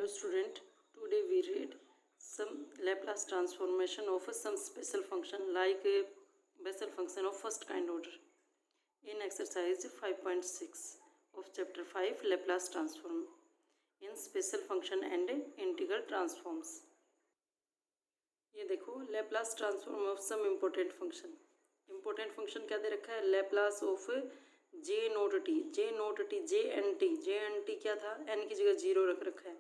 Hello student, today we read some Laplace transformation of some special function like a Bessel function of first kind order in exercise 5.6 of chapter 5 Laplace transform in special function and integral transforms. ये देखो Laplace transform of some important function क्या दे रखा है Laplace of j naught j N T क्या था n की जगह 0 रख रखा है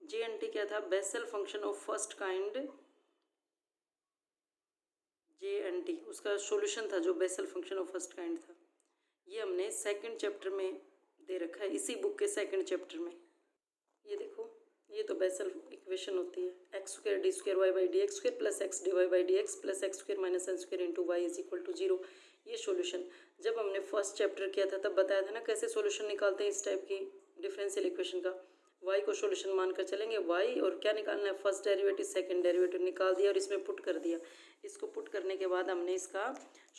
जे एन टी क्या था Bessel function of first kind J N T उसका सॉल्यूशन था जो Bessel function of first kind था। ये हमने सेकंड चैप्टर में दे रखा है इसी बुक के सेकंड चैप्टर में। ये देखो ये तो बेसल इक्वेशन होती है X square D square Y by D X square plus X D Y by D X plus X square minus N square into Y is equal to 0। ये solution जब हमने फर्स्ट चैप्टर किया था तब बताया था ना कैसे सॉल्यूशन निकालते हैं इस टाइप की डिफरेंशियल इक्वेशन का। y को सॉल्यूशन मानकर चलेंगे y और क्या निकालना है फर्स्ट डेरिवेटिव सेकंड डेरिवेटिव निकाल दिया और इसमें पुट कर दिया। इसको पुट करने के बाद हमने इसका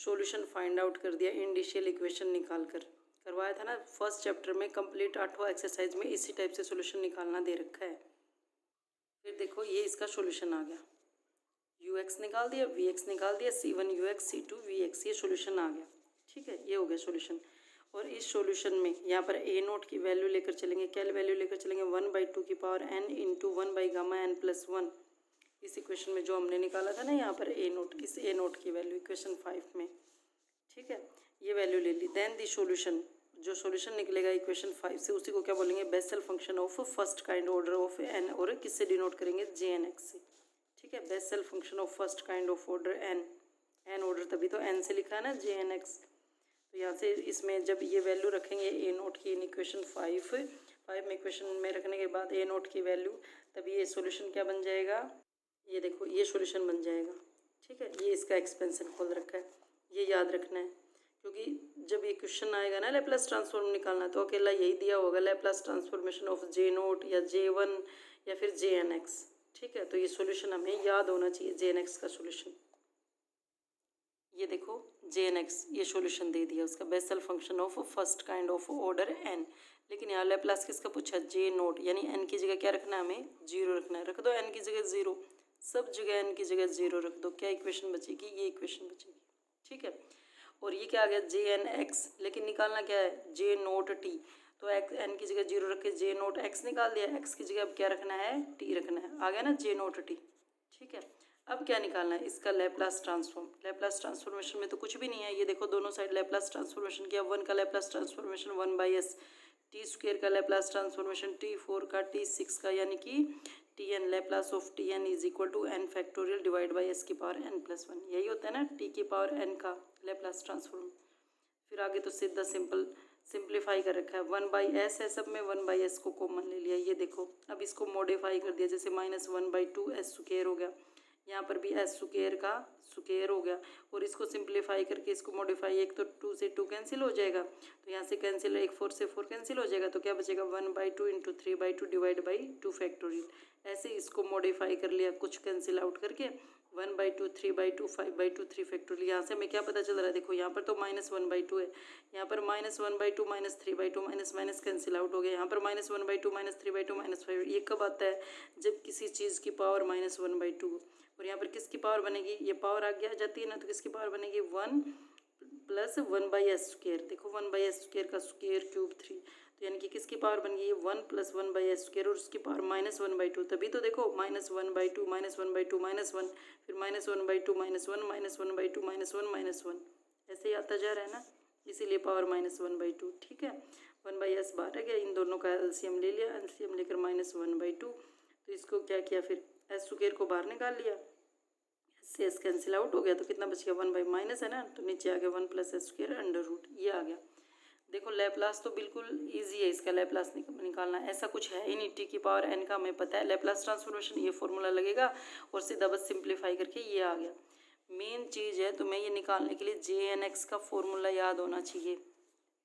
सॉल्यूशन फाइंड आउट कर दिया इंडिशियल इक्वेशन निकाल कर करवाया था ना फर्स्ट चैप्टर में कंप्लीट 8वां एक्सरसाइज में इसी टाइप से सॉल्यूशन निकालना दे रखा है। फिर देखो ये इसका सॉल्यूशन आ गया ux निकाल दिया vx निकाल दिया c1 ux c2 vx ये सॉल्यूशन आ गया। ठीक है ये हो गया सॉल्यूशन। और इस सॉल्यूशन में यहाँ पर ए नोट की वैल्यू लेकर चलेंगे क्या वैल्यू लेकर चलेंगे 1/2 की पावर n इंटू 1/γn+1 इस इक्वेशन में जो हमने निकाला था ना यहाँ पर ए नोट इस ए नोट की वैल्यू इक्वेशन 5 में। ठीक है ये वैल्यू ले ली देन दी सॉल्यूशन जो सॉल्यूशन निकलेगा इक्वेशन 5 से उसी को क्या बोलेंगे Bessel function of first kind order of N और किससे डिनोट करेंगे JNX से। ठीक है Bessel function of first kind of order N order तभी तो एन से लिखा है ना JNX। तो यहाँ से इसमें जब ये वैल्यू रखेंगे ए नोट की इन इक्वेशन 5 में इक्वेशन में रखने के बाद ए नोट की वैल्यू तब ये सॉल्यूशन क्या बन जाएगा ये देखो ये सॉल्यूशन बन जाएगा। ठीक है ये इसका एक्सपेंशन खोल रखा है ये याद रखना है क्योंकि जब ये क्वेश्चन आएगा ना लैप्लास ट्रांसफॉर्म निकालना तो अकेला यही दिया होगा Laplace transformation of J note या J1 या फिर JNX। ठीक है तो ये सॉल्यूशन हमें याद होना चाहिए JNX का सॉल्यूशन। ये देखो JNX ये सॉल्यूशन दे दिया उसका basal function of first kind of order n। लेकिन यहाँ लैप्लास किसका पूछा J नोट यानी n की जगह क्या रखना है हमें 0 रखना है। रख दो n की जगह 0 सब जगह n की जगह 0 रख दो क्या इक्वेशन बचेगी ये इक्वेशन बचेगी। ठीक है और ये क्या आ गया JNX लेकिन निकालना क्या है J नोट T तो n की जगह 0 रख के J नोट X निकाल दिया x की जगह अब क्या रखना है T रखना है आ गया ना J नोट T। ठीक है अब क्या निकालना है इसका लैप्लास ट्रांसफॉर्म। लैप्लास ट्रांसफॉर्मेशन में तो कुछ भी नहीं है ये देखो दोनों साइड लैप्लास ट्रांसफॉर्मेशन किया 1 का Laplace transformation 1/s T square का लैप्लास ट्रांसफॉर्मेशन T4 का T6 का यानी कि Tn Laplace of Tn is equal to n factorial divide by s की पावर n+1 यही होता है ना t की पावर n का लैप्लास ट्रांसफॉर्म। फिर आगे तो सीधा सिंप्लीफाई कर रखा है 1/s है सब में 1/s को कॉमन ले लिया। ये देखो अब इसको मॉडिफाई कर दिया जैसे -1/2 s स्क्वायर हो गया यहाँ पर भी s स्क्वायर का स्क्वायर हो गया और इसको सिंप्लीफाई करके इसको मॉडिफाई एक तो 2 से 2 कैंसिल हो जाएगा तो यहाँ से कैंसिल एक 4 से 4 कैंसिल हो जाएगा तो क्या बचेगा 1/2 इंटू 3/2 डिवाइड बाई 2 फैक्टोरियल। ऐसे इसको मॉडिफाई कर लिया कुछ कैंसिल आउट करके 1/2 3/2 5/2 3 फैक्टोरियल। यहाँ से हमें क्या पता चल रहा है देखो यहाँ पर तो -1/2 है यहाँ पर -1/2 -3/2 माइनस कैंसिल आउट हो गया यहाँ पर -1/2 -3/2 -5। ये कब आता है जब किसी चीज़ की पावर -1/2 और यहाँ पर किसकी पावर बनेगी ये पावर आगे आ जाती है ना तो किसकी पावर बनेगी 1 + 1/s स्क्वायर। देखो 1/s स्क्वायर का स्क्वायर क्यूब 3 तो यानी कि किसकी पावर बन गई 1 + 1/s स्क्वायर और उसकी पावर -1/2 तभी तो देखो -1/2 -1/2 -1 फिर -1/2 -1 -1/2 -1 ऐसे ही आता जा रहा है ना इसीलिए पावर -1/2। ठीक है 1/s बाहर है गया इन दोनों का एलसीएम ले लिया एलसीएम लेकर -1/2 तो इसको क्या किया फिर s स्क्वायर को बाहर निकाल लिया से s कैंसिल आउट हो गया तो कितना बच गया 1/- है ना तो नीचे आ गया 1 + s स्क्वायर √। ये आ गया। देखो लैप्लास तो बिल्कुल इजी है इसका लैप्लास निकालना ऐसा कुछ है ही नहीं t की पावर n का हमें पता है लैप्लास ट्रांसफॉर्मेशन ये फॉर्मूला लगेगा और सीधा बस सिंप्लीफाई करके ये आ गया। मेन चीज़ है तुम्हें ये निकालने के लिए JNX का फॉर्मूला याद होना चाहिए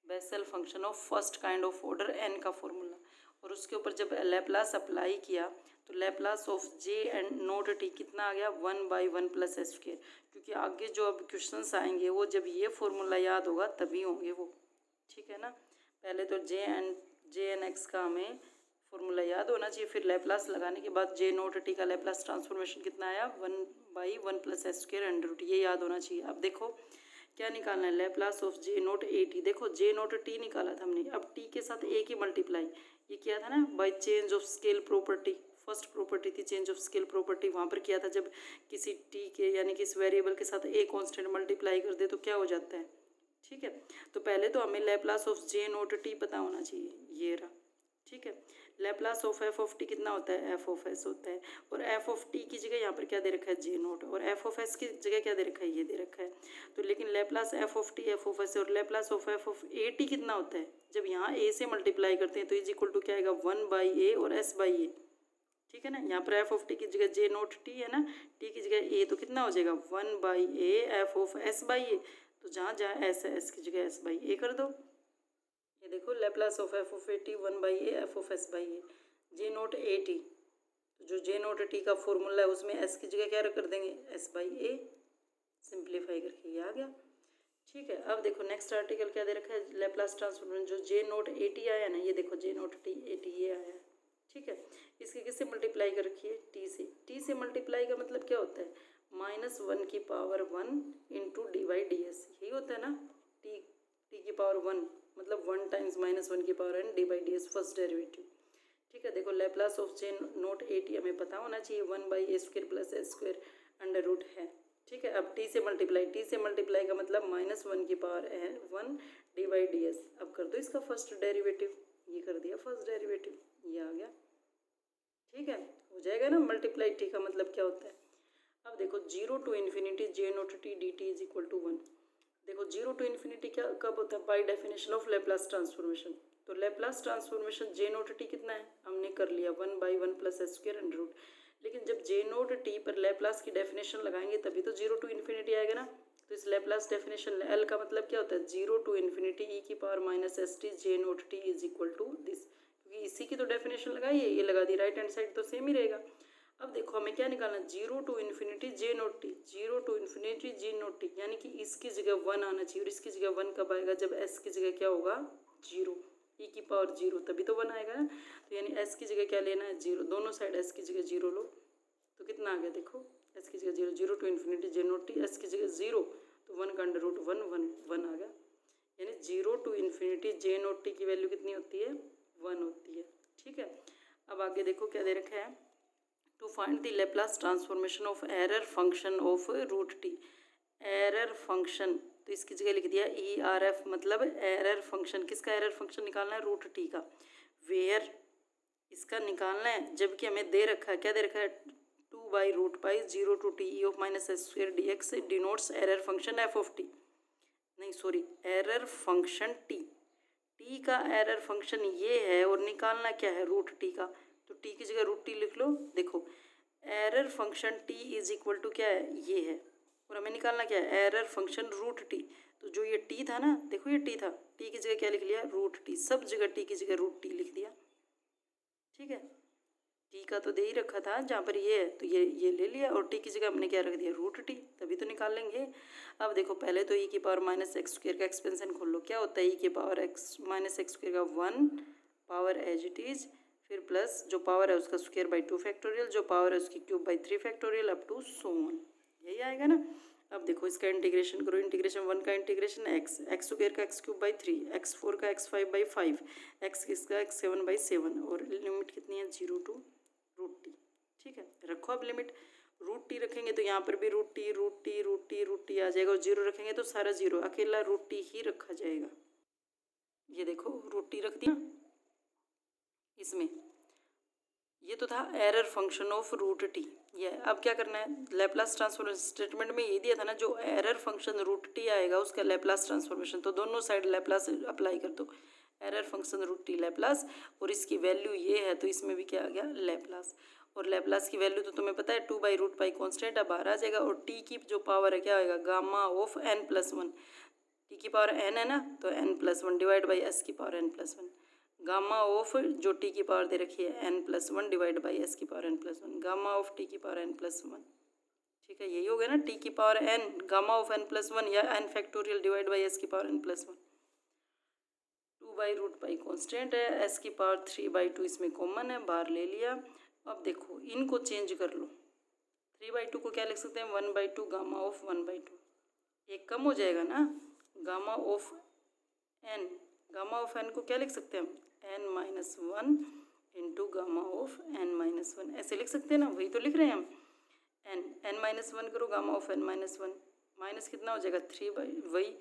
basal function of first kind of order n का फॉर्मूला और उसके ऊपर जब लैप्लास अप्लाई किया तो Laplace of J and note T कितना आ गया 1/1 + s स्क्वायर क्योंकि आगे जो अब क्वेश्चंस आएंगे वो जब ये फॉर्मूला याद होगा तभी होंगे वो। ठीक है ना पहले तो JNX का हमें फॉर्मूला याद होना चाहिए। फिर लैप्लास लगाने के बाद जे नोट टी का लैप्लास ट्रांसफॉर्मेशन कितना आया, 1/1 + s²√। ये याद होना चाहिए। अब देखो क्या निकालना है, Laplace of J note A T. देखो जे नोट टी निकाला था हमने, अब टी के साथ ए की मल्टीप्लाई ये किया था ना by change of scale property. First property थी चेंज ऑफ स्केल प्रॉपर्टी, वहाँ पर किया था जब किसी टी के यानी कि इस वेरिएबल के साथ ए कॉन्स्टेंट मल्टीप्लाई कर दे तो क्या हो जाता है। ठीक है, तो पहले तो हमें Laplace of J naught T पता होना चाहिए, ये रहा। ठीक है, Laplace of F of T कितना होता है, एफ ऑफ एस होता है। और एफ ऑफ टी की जगह यहाँ पर क्या दे रखा है, जे नोट, और एफ ऑफ एस की जगह क्या दे रखा है, ये दे रखा है। तो लेकिन Laplace F of T F of S और Laplace of F of A T कितना होता है, जब यहाँ ए से मल्टीप्लाई करते हैं तो इज इक्वल टू क्या आएगा, 1/a और s/a। ठीक है ना, यहाँ पर एफ ऑफ टी की जगह जे नोट टी है ना, टी की जगह ए, तो कितना हो जाएगा 1/a एफ ऑफ s/a। तो जहाँ जहाँ एस है एस की जगह s/a कर दो। ये देखो Laplace of F of A T 1/a F of s/a। J note A T, तो जो जे नोट टी का फॉर्मूला है उसमें एस की जगह क्या कर देंगे, s/a। सिंप्लीफाई करके ये आ गया। ठीक है, अब देखो नेक्स्ट आर्टिकल क्या दे रखा है, लैप्लास ट्रांसफॉर्मेशन जो जे नोट ए टी आया ना, ये देखो जे नोट टी ए टी ये आया है। ठीक है, इसके किससे मल्टीप्लाई कर रखी है, टी से। टी से मल्टीप्लाई का मतलब क्या होता है, -1 की पावर 1 इंटू dy/ds, यही होता है ना। टी की पावर 1 मतलब 1 टाइम्स -1 की पावर n dy/ds फर्स्ट डेरिवेटिव। ठीक है, देखो Laplace of J note A T हमें पता होना चाहिए, 1/a² + s² अंडर रूट है। ठीक है, अब टी से मल्टीप्लाई का मतलब -1 की पावर 1 dy/ds। अब कर दो इसका फर्स्ट डेरिवेटिव, ये कर दिया फर्स्ट डेरिवेटिव, ये आ गया। ठीक है, हो जाएगा ना मल्टीप्लाई, टी का मतलब क्या होता है। अब देखो 0 to ∞ J naught T D T is equal to 1। देखो 0 to ∞ क्या कब होता है, by definition of Laplace transformation. तो Laplace transformation J naught T कितना है, हमने कर लिया 1/1 + s² अंडर रूट। लेकिन जब जे नोट टी पर लैप्लास की डेफिनेशन लगाएंगे तभी तो 0 to ∞ आएगा ना। तो इस लैप्लास डेफिनेशन एल का मतलब क्या होता है, 0 to ∞ e की power -st J naught T is equal to this, क्योंकि इसी की तो डेफिनेशन लगाई है, ये लगा दी, राइट हैंड साइड तो सेम ही रहेगा। अब देखो हमें क्या निकालना, 0 to ∞ J naught T, 0 to ∞ J naught T, यानी कि इसकी जगह 1 आना चाहिए। और इसकी जगह 1 कब आएगा, जब s की जगह क्या होगा 0, e की पावर 0, तभी तो 1 आएगा ना। तो यानी s की जगह क्या लेना है 0, दोनों साइड s की जगह 0 लो, तो कितना आ गया देखो, s की जगह 0, 0 to ∞ J naught T, s की जगह 0 तो 1 का अंडर रूट 1 1 आ गया। यानी 0 to ∞ जे नोट टी की वैल्यू कितनी होती है, 1 होती है। ठीक है, अब आगे देखो क्या दे रखा है, to find the Laplace transformation of error function of root T. Error function, तो इसकी जगह लिख दिया ERF, मतलब एरर फंक्शन, किसका एरर फंक्शन निकालना है, रूट टी का। वेयर इसका निकालना है, जबकि हमें दे रखा है, क्या दे रखा है, 2/√π 0 to t e of -s² dx denotes error function f of T, नहीं sorry error function T. T का एरर फंक्शन ये है और निकालना क्या है, रूट टी का। तो टी की जगह रूट टी लिख लो। देखो error function T is equal to क्या है, ये है, और हमें निकालना क्या है, एरर फंक्शन रूट टी। तो जो ये टी था ना, देखो ये टी था, टी की जगह क्या लिख लिया, रूट टी, सब जगह टी की जगह रूट टी लिख दिया। ठीक है, टी का तो दे ही रखा था जहाँ पर ये है, तो ये ले लिया, और टी की जगह हमने क्या रख दिया, रूट टी, तभी तो निकाल लेंगे। अब देखो पहले तो e की पावर -x² का एक्सपेंशन खोल लो, क्या होता है e की पावर -x² का 1 पावर एज इट इज, फिर प्लस जो पावर है उसका स्क्वायर/2 फैक्टोरियल, जो पावर है उसकी cube factorial up to so on, यही आएगा ना। अब देखो इसका इंटीग्रेशन करो, इंटीग्रेशन 1 का इंटीग्रेशन x² का x³ x4 का x5/5, x किसका x7/7, और लिमिट कितनी है 0 to रूट टी। ठीक है, रखो अब लिमिट, रूट टी रखेंगे तो यहाँ पर भी रूट टी आ जाएगा, और 0 रखेंगे तो सारा 0, अकेला रूट टी ही रखा जाएगा। ये देखो रूट टी रख दिया इसमें, ये तो था error function of root T. ये अब क्या करना है, लैप्लास ट्रांसफॉर्मेशन स्टेटमेंट में ये दिया था ना, जो एरर फंक्शन रूट टी आएगा उसका लैप्लास ट्रांसफॉर्मेशन, तो दोनों साइड लैप्लास अप्लाई कर दो, error function root T Laplace, और इसकी वैल्यू ये है तो इसमें भी क्या आ गया, लैप्लास। और लैप्लास की वैल्यू तो तुम्हें पता है 2/√π कॉन्स्टेंट, अब बाहर आ जाएगा, और टी की जो पावर है क्या आएगा, गामा ऑफ n+1, टी की पावर n है ना, तो n+1 डिवाइड बाई s की पावर n+1, गामा ऑफ जो टी की पावर दे रखी है n+1 डिवाइड बाई s की power n+1, gamma of T की पावर n+1। ठीक है, यही हो गया ना, टी की पावर n गामा ऑफ n+1 या n factorial divide by s की पावर n+1, 2/√π कॉन्स्टेंट है, एस की पावर 3/2 इसमें कॉमन है, बाहर ले लिया। अब देखो इनको चेंज कर लो, 3/2 को क्या लिख सकते हैं, 1/2 गामा ऑफ 1/2, एक कम हो जाएगा ना, gamma of N, gamma of N को क्या लिख सकते हैं हम, n-1 into gamma of n-1, ऐसे लिख सकते हैं ना, वही तो लिख रहे हैं हम, n-1 करो गामा ऑफ n-1, माइनस कितना हो जाएगा 3/, वही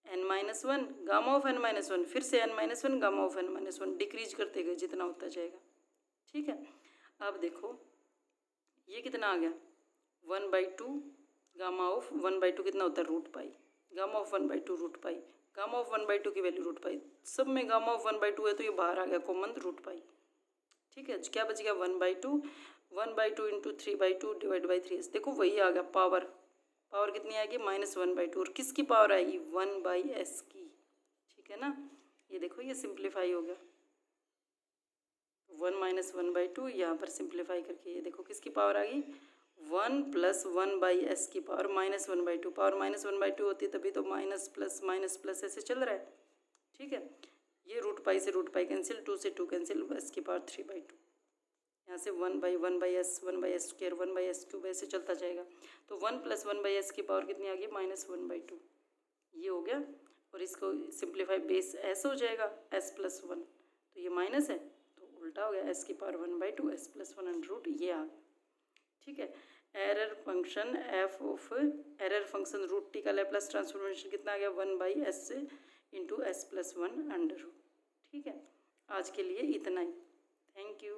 n-1 गामा ऑफ n-1, फिर से n-1 gamma of n-1, decrease करते गए जितना होता जाएगा। ठीक है, अब देखो ये कितना आ गया 1/2 गामा ऑफ 1/2 कितना होता है √π, गामा ऑफ 1/2 √π, गामा ऑफ 1/2 की वैल्यू √π, सब में गामा ऑफ 1/2 है तो ये बाहर आ गया कॉमन √π। ठीक है, क्या बच गया 1/2 इंटू 3/2 डिवाइड बाई 3, देखो वही आ गया पावर, पावर कितनी आएगी -1/2, और किसकी पावर आएगी 1/s की। ठीक है ना, ये देखो ये सिंप्लीफाई हो गया, 1 - 1/2 यहाँ पर सिंप्लीफाई करके ये देखो किसकी पावर आ गई 1 + 1/s की पावर -1/2, पावर -1/2 होती तभी तो माइनस प्लस ऐसे चल रहा है। ठीक है, ये √π से √π कैंसिल, 2 से 2 कैंसिल, s की पावर 3/2, यहाँ से 1/1/s 1/s², 1/s³ ऐसे चलता जाएगा, तो 1 + 1/s की पावर कितनी आ गई -1/2, ये हो गया। और इसको सिंप्लीफाई बेस s हो जाएगा s + 1, तो ये माइनस है तो उल्टा हो गया, s की पावर 1/2 s + 1 √ ये आ गया। ठीक है, error function f of error function √t का लैप्लस ट्रांसफॉर्मेशन कितना आ गया 1/s इंटू s + 1 √। ठीक है, आज के लिए इतना ही, थैंक यू।